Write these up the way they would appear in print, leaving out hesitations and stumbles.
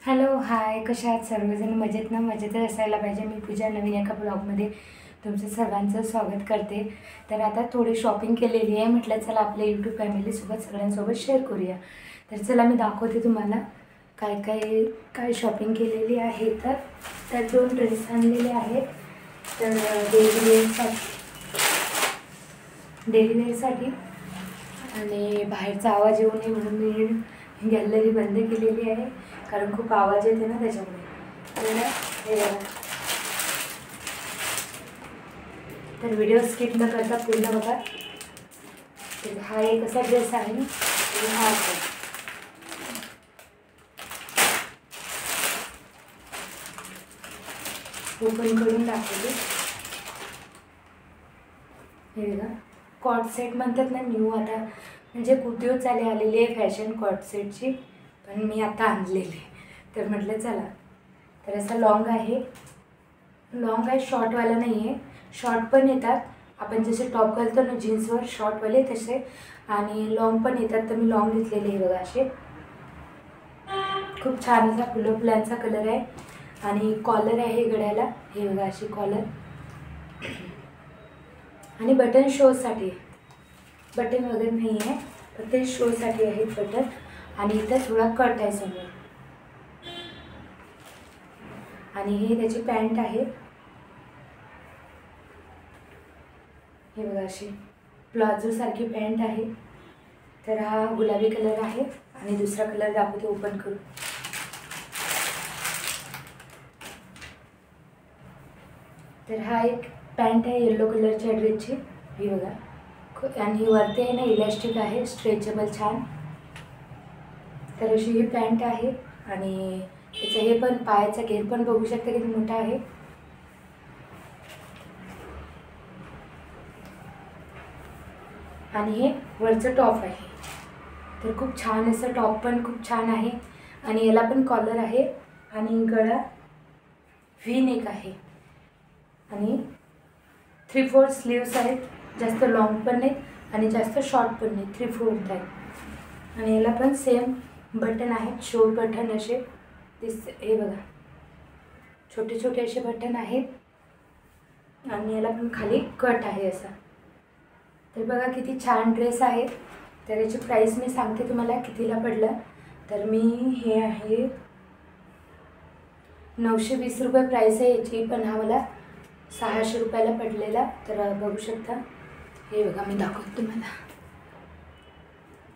Hello hi, कशा आहात सर्वजण? मजेत ना? मजेतच असायला पाहिजे. मी पूजा नवीन एका ब्लॉगमध्ये तुमचं सर्वांचं स्वागत करते. तर आता थोडी शॉपिंग केलेली आहे, म्हटलं चला आपल्या यूट्यूब फॅमिलीसोबत सगळ्यांसोबत शेअर करूया. तर चला मी दाखवते तुम्हाला काय शॉपिंग केलेली आहे. तर 2 ड्रेस आणलेले आहेत. तर डेली वेअरसाठी आणि बाहेरचा आवाज येऊ नये म्हणून मी गॅलरी बंद केलेली आहे, कारण खूप आवाज येते ना त्याच्यामुळे. तर व्हिडिओ स्किप न करता पूर्ण बघा. तर हा एक असा ड्रेस आहे आणि हा ओपन करून दाखवते. हे बघा, कॉट सेट म्हणतात ना न्यू, आता म्हणजे खूप दिवस झाले आलेली आहे फॅशन कॉट सेटची, पण मी आता आणलेली. तर म्हटलं चला. तर असं लॉंग आहे, शॉर्टवाला नाही आहे. शॉर्ट पण येतात, आपण जसे टॉप घालतो ना जीन्सवर शॉर्टवाले तसे, आणि लॉंग पण येतात. तर मी लॉंग घेतलेले आहे बघा. असे खूप छान असा फुलांचा कलर आहे आणि कॉलर आहे गळ्याला. हे बघा अशी कॉलर, आणि बटन शोसाठी, बटन वगैरे नाही आहे, फक्त शोसाठी आहेत बटन. आणि इथं थोडा कट आहे समोर. आणि हे त्याची पॅन्ट आहे. हे बघा अशी प्लाझो सारखी पॅन्ट आहे. तर हा गुलाबी कलर आहे आणि दुसरा कलर दाखवते ओपन करून. तर हा एक पॅन्ट आहे येलो कलरच्या ड्रेसची. ही बघा, आणि ही वरती आहे ना इलास्टिक आहे, स्ट्रेचेबल छान. तर अशी ही पॅन्ट आहे. आणि त्याचं हे पण पायाचा घेर पण बघू शकता किती मोठा आहे. आणि हे वरचं टॉप आहे. तर खूप छान असं टॉप पण खूप छान आहे. आणि याला पण कॉलर आहे आणि गळा व्ही नेक आहे. आणि 3/4 स्लीव्स आहेत, जास्त लॉंग पण नाहीत आणि जास्त शॉर्ट पण नाही, 3/4 आहेत. आणि याला पण सेम बटन आहेत, शो बटन असे हे बघा, छोटे छोटे असे बटन आहेत. आणि याला पण खाली कट आहे असा. तर बघा किती छान ड्रेस आहे. तर याची प्राईस मी सांगते तुम्हाला कितीला पडलं. तर हे आहे 920 रुपये प्राईस आहे याची, पण हा मला 600 रुपयाला पडलेला. तर बघू शकता. हे बघा मी दाखवते तुम्हाला.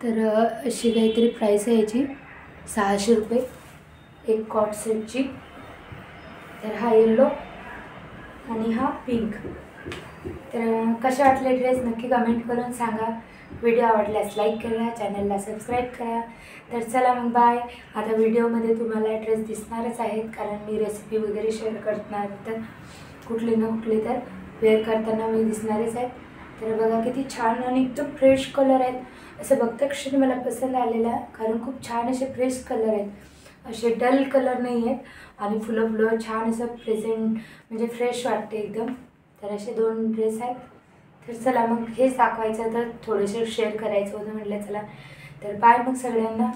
तर अशी काहीतरी प्राईस आहे याची, 600 रुपये एक कॉट सेटची. तर हा येलो आणि हा पिंक. तर कसे वाटले ड्रेस नक्की कमेंट करून सांगा. व्हिडिओ आवडल्यास लाईक करा, चॅनलला सबस्क्राईब करा. तर चला मग बाय. आता व्हिडिओमध्ये तुम्हाला ड्रेस दिसणारच आहेत, कारण मी रेसिपी वगैरे शेअर करणार, तर कुठले ना कुठले तर वेअर करताना मी दिसणारच आहेत. तर बघा किती छान आणि एकदम फ्रेश कलर आहेत. असं बघता क्षणी मला पसंत आलेला, कारण खूप छान असे फ्रेश कलर आहेत, असे डल कलर नाही आहेत. आणि फुलं छान असं प्रेझेंट, म्हणजे फ्रेश वाटते एकदम. तर असे 2 ड्रेस आहेत. तर चला मग हेच दाखवायचं, तर थोडंसं शेअर करायचं होतं, म्हटलं चला. तर बाय मग सगळ्यांना.